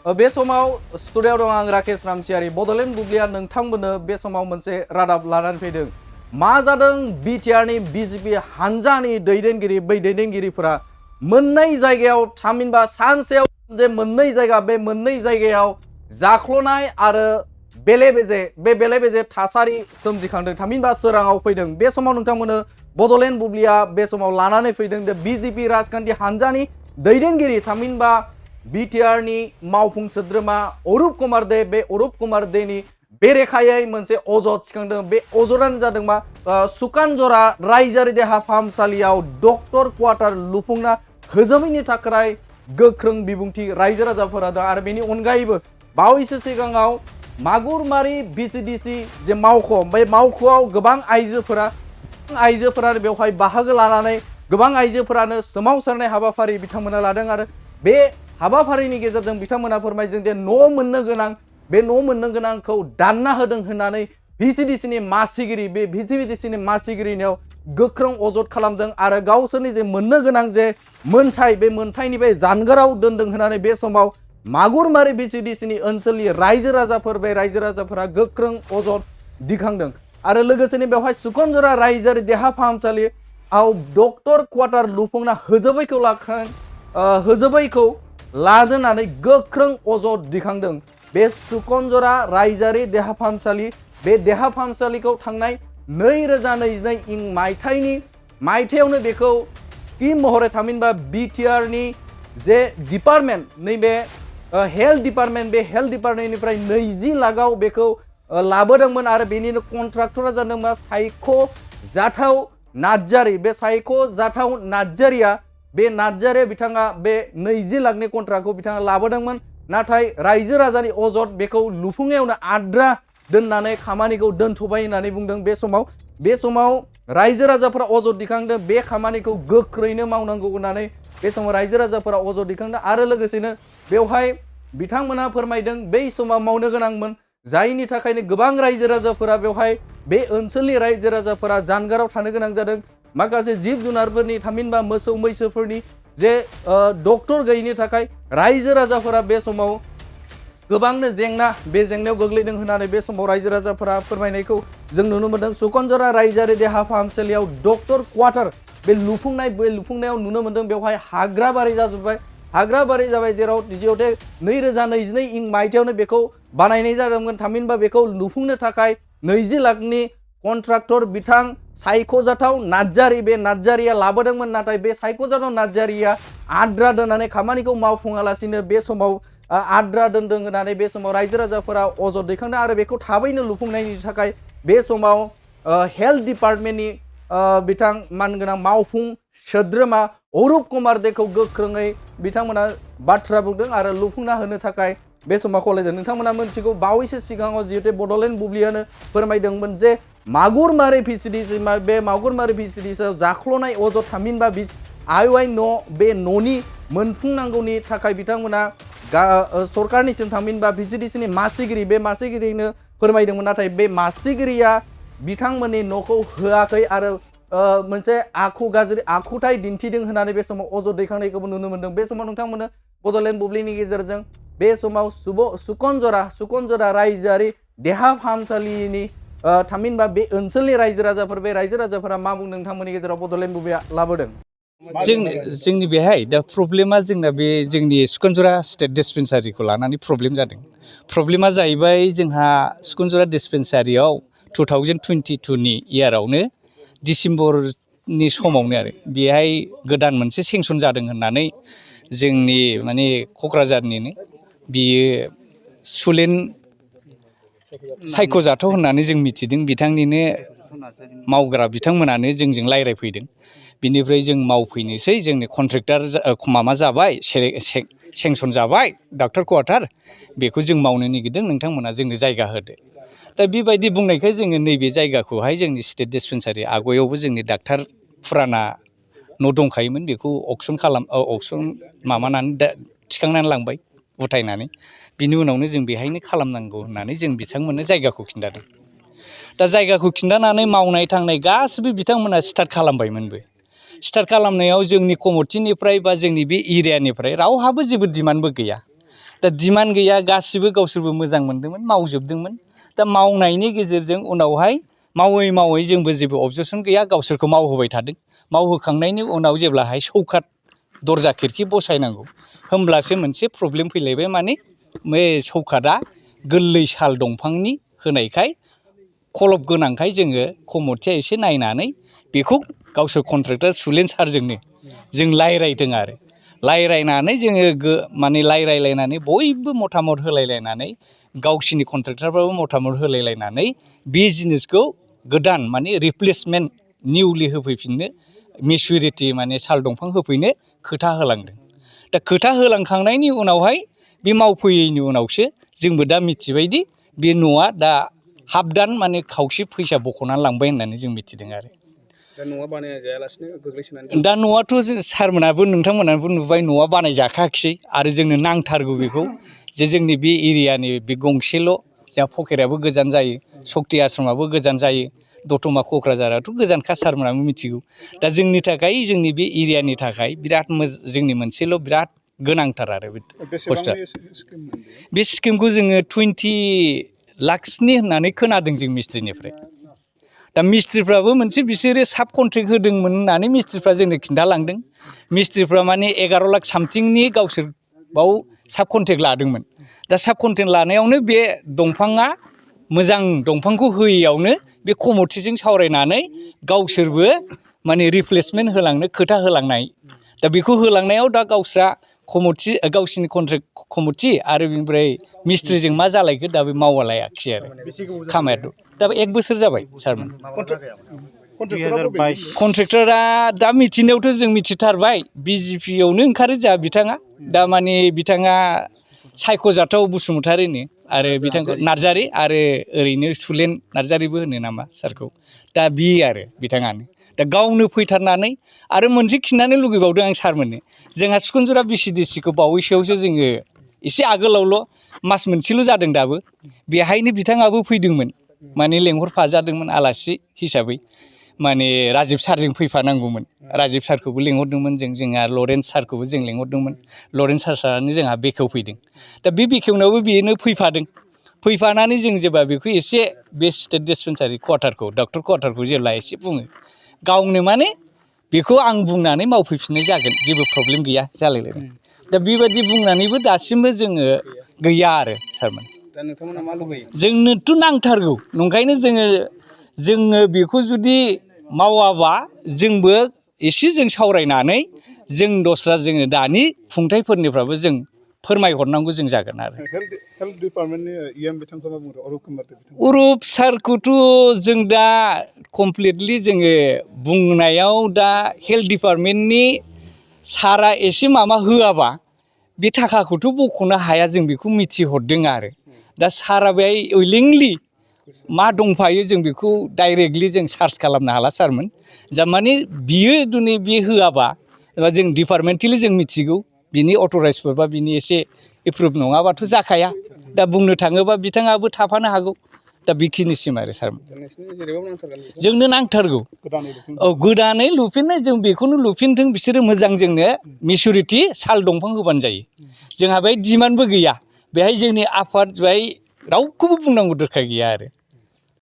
बे समाव स्टुडिय'आव दं आं राकेश रामसियारि बड'लेण्ड बुब्लिया नोंथांमोननो बे समाव मोनसे रादाब लानानै फैदों। मा जादों बिटिआरनि बिजेपि हानजानि दैदेनगिरि बै दैदेनगिरिफोरा मोननै जायगायाव थामहिनबा सानसेयाव जे मोननै जायगा बे मोननै जायगायाव जाख्ल'नाय आरो बेले बेजे थासारि सोमजिखांदों थामहिनबा सोराङाव फैदों। बे समाव नोंथांमोननो बड'लेण्ड बुब्लिया बे समाव लानानै फैदों जे बिजेपि राजखान्थि हानजानि दैदेनगिरि थामहिनबा बिटिआरनि मावफुं सोद्रोमा अरुप कुमार दे बे अरुप कुमार देनि बेरेखायै मोनसे अजद थिखांदों। बे अजदानो जादों मा सुकानजरा रायजोआरि देहा फाहामसालियाव डक्टर क्वार्टार लुफुंना होजोबैनि थाखाय गोख्रों बिबुंथि रायजो राजाफोरा दं। आरो बेनि अनगायैबो बावैसो सिगाङाव मागुरमारि भिसिडिसि जे मावख' बे मावख'आव गोबां आइजोफोरानो बेवहाय बाहागो लानानै गोबां आइजोफोरानो सोमावसारनाय हाबाफारि बिथांमोना लादों। आरो बे हाबाफारिनि गेजेरजों बिथांमोना फोरमायदों जे न' मोननो गोनां बे न' मोननो गोनांखौ दानना होदों होननानै भिसिडिसिनि मासिगिरि बे भिसिडिसिनि मासिगिरिनियाव गोख्रों अजद खालामदों आरो गावसोरनि जे मोननो गोनां जे मोनथाय बे मोनथायनिफ्राय जानगाराव दोनदों होननानै बे समाव मागुरमारि भिसिडिसिनि ओनसोलनि रायजो राजाफोर बे रायजो राजाफोरा गोख्रों अजद दिखांदों। आरो लोगोसेनो बेवहाय सुकनजरा रायजोआरि देहा फाहामसालियाव डक्टर क्वार्टार लुफुंना होजोबैखौ लादोंनानै गोख्रों अजद दिखांदों। बे सुकनजरा रायजोआरि देहा फाहामसालि बे देहा फाहामसालिखौ थांनाय 2022 मायथाइयावनो बेखौ स्किम महरै थामहिनबा बिटिआरनि जे डिपार्टमेन्ट नैबे हेल्थ डिपार्टमेन्ट बे हेल्थ डिपार्टमेन्टनिफ्राय 20 लाखआव बेखौ लाबोदोंमोन। आरो बेनिनो कन्ट्राक्टरा जादोंमोन सायख' जाथाव नार्जारि। बे सायख' जाथाव नार्जारिया बे नार्जारिया बिथाङा बे 20 लाखनि कन्ट्राक्टखौ बिथाङा लाबोदोंमोन। नाथाय रायजो राजानि अजद बेखौ लुफुंनायावनो आद्रा दोननानै खामानिखौ दोनथ'बाय होननानै बुंदों। बे समाव रायजो राजाफोरा अजद दिखांदों बे खामानिखौ गोख्रैनो मावनांगौ होननानै बे समाव रायजो राजाफोरा अजद दिखांदों। आरो लोगोसेनो बेवहाय बिथांमोना फोरमायदों बै समाव मावनो गोनांमोन जायनि थाखायनो गोबां रायजो राजाफोरा बेवहाय बे ओनसोलनि रायजो राजाफोरा जानगाराव थानो गोनां जादों। माखासे जिब जुनारफोरनि थामहिनबा मोसौ मैसोफोरनि जे डक्टर गैयिनि थाखाय रायजो राजाफोरा बे समाव गोबांनो बे जेंनायाव गोग्लैदों होननानै बे समाव रायजो राजाफोरा फोरमायनायखौ जों नुनो मोन्दों। सुकनजरा रायजोआरि देहा फाहामसालियाव डक्टर क्वार्टार बे लुफुंनायाव नुनो मोन्दों बेवहाय हाग्राबारि जाजोब्बाय हाग्राबारि जाबाय जेराव 2022 मायथाइयावनो बेखौ बानायनाय जादोंमोन थामहिनबा बेखौ लुफुंनो थाखाय 20 लाखनि कन्ट्राक्टर बिथां सायख'जाथाव नार्जारि बे नार्जारिया लाबोदोंमोन। नाथाय बे सायख'जाथाव नार्जारिया आद्रा दोननानै खामानिखौ मावफुङालासिनो बे समाव आद्रा दोनदों होननानै बे समाव रायजो राजाफोरा अजद दैखांदों। आरो बेखौ थाबैनो लुफुंनायनि थाखाय बे समाव हेल्थ डिपार्टमेन्टनि बिथां मानगोनां मावफुं सोद्रोमा अरुप कुमार देखौ गोख्रोङै बिथांमोना बाथ्रा बुंदों आरो लुफुंना होनो थाखाय बे समाव खावलायदों। नोंथांमोना मिथिगौ बावैसो सिगाङाव जिहेतु बड'लेण्ड बुब्लियानो फोरमायदोंमोन जे मागुरमारि भिसिडिसि बे मागुरमारि भिसिडिसिआव जाख्ल'नाय अजद थामहिनबा आइवाइ न' बे न'नि मोनफुंनांगौनि थाखाय बिथांमोना सरकारनिसिम थामहिनबा भिसिडिसिनि मासिगिरि बे मासिगिरिनो फोरमायदोंमोन। नाथाय बे मासिगिरिया बिथांमोननि न'खौ होआखै आरो मोनसे गाज्रि आखुथाय दिन्थिदों होननानै बे समाव अजद दैखांनायखौबो नुनो मोन्दों। बे समाव नोंथांमोननो बड'लेण्ड बुब्लिनि गेजेरजों बे समाव सुकनजरा रायजोआरि देहा फाहामसालिनि थामहिनबा बे ओनसोलनि रायजो राजाफोरा मा बुंदों नोंथांमोननि गेजेराव बड'लेण्ड बुब्लिया लाबोदों। जोंनि बेहाय दा प्रब्लेमा जोंना बे जोंनि सुकनजरा स्टेट डिस्पेन्सारिखौ लानानै प्रब्लेम जादों। प्रब्लेमा जाहैबाय जोंहा सुकनजरा डिस्पेन्सारियाव 2022 इयारावनो डिसेम्बरनि समावनो आरो बेहाय गोदान मोनसे सेंसन जादों होननानै जोंनि माने क'क्राझारनिनो बियो सुलेन सायख'जाथाव होननानै जों मिथिदों। बिथांनिनो मावग्रा बिथांमोनानो जोंजों रायज्लायफैदों। बिनिफ्राय जों मावफैनोसै जोंनि कन्ट्रेक्टर माबा जाबाय सेंसन जाबाय डक्टर क्वार्टार बेखौ जों मावनो नागिरदों नोंथांमोना जोंनो जायगा होदो। दा बेबायदि बुंनायखाय जोङो नैबे जायगाखौहाय जोंनि स्टेट डिस्पेन्सारि आवगायावबो जोंनि डाक्टार फुराना न' दंखायोमोन बेखौ अक्सन माबानानै थिखांनानै लांबाय उथायनानै बिनि उनावनो जों बेहायनो खालामनांगौ होननानै जों बिथांमोननो जायगाखौ खिन्थादों। दा जायगाखौ खिन्थानानै मावनाय थांनाय गासिबो बिथांमोना स्टार्ट खालामबायमोनबो। स्टार्ट खालामनायाव जोंनि कमिटिनिफ्राय बा जोंनि बे एरियानिफ्राय रावहाबो जेबो डिमान्डबो गैया। दा डिमान्ड गैया, गासिबो गावसोरबो मोजां मोनदोंमोन, मावजोबदोंमोन। दा मावनायनि गेजेरजों उनावहाय मावै मावै जोंबो जेबो अबजेक्सन गैया, गावसोरखौ मावहोबाय थादों। मावहोखांनायनि उनाव जेब्लाहाय सौकात दरजा खिरखि बसायनांगौ होमब्लासो मोनसे प्रब्लेम फैलायबाय, माने बे सौकातआ गोरलै साल दंफांनि होनायखाय खलब गोनांखाय जोङो कमिटिया एसे नायनानै बेखौ गावसोर कन्ट्रेक्टर सुलेन सारजोंनो जों रायज्लायदों आरो रायज्लायनानै जोङो माने रायज्लायलायनानै बयबो मतामत होलायलायनानै गावसिनि कन्ट्रेक्टरफ्राबो मतामत होलायलायनानै बे जिनिसखौ गोदान माने रिप्लेसमेन्ट निउलि होफैफिननो मेचुरिटि माने साल दंफां होफैनो खोथा होलांदों। दा खोथा होलांखांनायनि उनावहाय बे मावफैयैनि उनावसो जोंबो दा मिथिबायदि बे न'आ दा हाफ दान माने खावसे फैसा बख'नानै लांबाय होननानै जों मिथिदों आरो। दा न'आ बानाय जायालासिनो गोग्लैसोनानै दा न'आथ' सारमोनाबो नोंथांमोनाबो नुबाय, न'आ बानायजाखायाखिसै आरो जोंनो नांथारगौ बेखौ, जे जोंनि बे एरियानि बे गंसेल' जोंहा फकेराबो गोजान जायो, सक्ति आश्रमाबो गोजान जायो, दतमा क'क्राझाराथ' गोजानखा सारमोनाबो मिथिगौ। दा जोंनि थाखाय, जोंनि बे एरियानि थाखाय बिराद जोंनि मोनसेल' बिराद गोनांथार आरो बे पस्टआ। बे स्किमखौ जोङो 20 लाखसनि होननानै खोनादों जों मिस्ट्रिनिफ्राय। दा मिस्ट्रिफ्राबो मोनसे बिसोरो साब कन्ट्रेक्ट होदोंमोन होननानै मिस्ट्रिफ्रा जोंनो खिन्थालांदों। मिस्ट्रिफ्रा माने 11 लाख सामथिंनि गावसोर बाव साब कन्ट्रेक्ट लादोंमोन। दा साब कन्ट्रेक्ट लानायावनो बे दंफाङा मोजां दंफांखौ होयैयावनो बे कमिटिजों सावरायनानै गावसोरबो माने रिप्लेसमेन्ट होलांनो खोथा होलांनाय। दा बेखौ होलांनायाव दा गावस्रा कमिटि, गावसिनि कन्ट्रेक्ट कमिटि आरो बेनिफ्राय मिस्ट्रिजों मा जालायखो दा बे मावलायाखिसै आरो खामायाथ'। दा 1 बोसोर जाबाय सारमोन। कन्ट्रेक्टरा दा मिथिनायावथ' जों मिथिथारबाय, BJP आवनो ओंखारो जोंहा बिथाङा। दा माने बिथाङा सायख'जाथाव बसुमतारिनो आरो बिथांखौ नार्जारि आरो ओरैनो सुलेन नार्जारिबो होनो नामा सारखौ। दा बि आरो बिथाङानो दा गावनो फैथारनानै आरो मोनसे खिन्थानो लुगैबावदों आं सारमोननो, जोंहा सिखुनजरा BCDC खौ बावैसोआवसो जोङो एसे आगोलावल' मास मोनसेल' जादों दाबो, बेहायनो बिथाङाबो फैदोंमोन, माने लेंहरफाजादोंमोन आलासि हिसाबै। माने राजिब सारजों फैफानांगौमोन, राजिब सारखौबो लेंहरदोंमोन जों, जोंहा लरेन्स सारखौबो जों लेंहरदोंमोन। लरेन्स सारानो जोंहा बेखेवफैदों। दा बे बेखेवनायावबो बेनो फैफादों। फैफानानै जों जेब्ला बेखौ एसे बे स्टेट डिस्पेन्सारि क्वार्टारखौ, डक्टर क्वार्टारखौ जेब्ला एसे बुङो, गावनो माने बेखौ आं बुंनानै मावफैफिननाय जागोन, जेबो प्रब्लेम गैया जालायलायदों। दा बेबायदि बुंनानैबो दासिमबो जोङो गैया आरो सारमोन। दा नोंथांमोना मा लुबैयो? जोंनोथ' नांथारगौ, नंखायनो जोङो बेखौ जुदि मावाबा जोंबो एसे जों सावरायनानै जों दस्रा जोङो दानि खुंथाइफोरनिफ्राबो जों फोरमायहरनांगौ जों जागोन आरो। हेल्थ डिपार्टमेन्टनि EM बिथांखौ मा बुंदों, अरुप कुमार बिथां? अरुप सारखौथ' जों दा कमप्लिटलि जोङो बुंनायाव दा हेल्थ डिपार्टमेन्टनि सारा एसे माबा होआबा बे थाखाखौथ' बख'नो हाया, जों बेखौ मिथिहरदों आरो। दा सारा बेहाय उइलिंलि मा दंफायो जों बेखौ डाइरेक्टलि जों सार्च खालामनो हाला सारमोन। जा माने बियो दिनै बे होआबा एबा जों डिपार्टमेन्टेलि जों मिथिगौ, बिनि अथराइजफोर बा बिनि एसे एप्रुभ नङाबाथ' जाखाया। दा बुंनो थाङोबा बिथाङाबो थाफानो हागौ। दा बेखिनिसिम आरो सारमोन। जोंनो नांथारगौ। औ, गोदानै लुफिननो, जों बेखौनो लुफिनथों, बिसोरो मोजां जोंनो मेचुरिटि साल दंफां होबानो जायो। जोंहा बेहाय डिमान्डबो गैया, बेहाय जोंनि आफाद बेहाय रावखौबो बुंनांगौ दरखार गैया आरो।